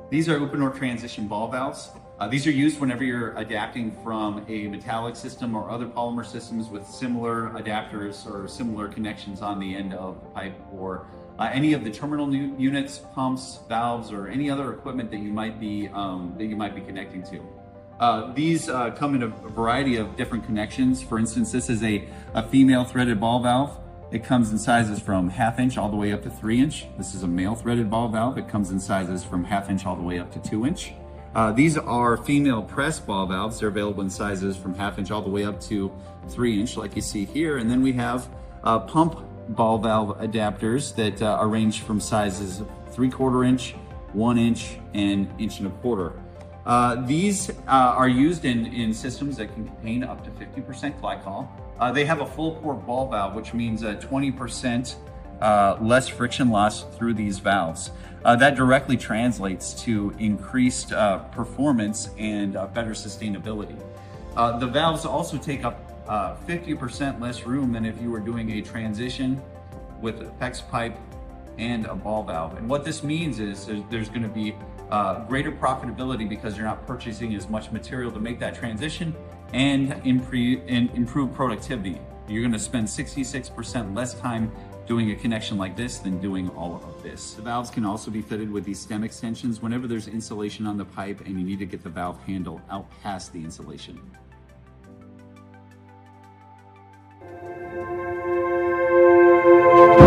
These are Uponor transition ball valves. These are used whenever you're adapting from a metallic system or other polymer systems with similar adapters or similar connections on the end of the pipe, or any of the terminal units, pumps, valves, or any other equipment that you might be connecting to. These come in a variety of different connections. For instance, this is a female threaded ball valve. It comes in sizes from 1/2 inch all the way up to 3 inch. This is a male threaded ball valve. It comes in sizes from 1/2 inch all the way up to 2 inch. These are female press ball valves. They're available in sizes from 1/2 inch all the way up to 3 inch, like you see here. And then we have pump ball valve adapters that are ranged from sizes 3/4 inch, 1 inch, and 1.25 inch. These are used in systems that can contain up to 50% glycol. They have a full pore ball valve, which means 20% less friction loss through these valves. That directly translates to increased performance and better sustainability. The valves also take up 50% less room than if you were doing a transition with a PEX pipe and a ball valve. And what this means is there's going to be greater profitability because you're not purchasing as much material to make that transition, and improve productivity. You're going to spend 66% less time doing a connection like this than doing all of this. The valves can also be fitted with these stem extensions whenever there's insulation on the pipe and you need to get the valve handle out past the insulation.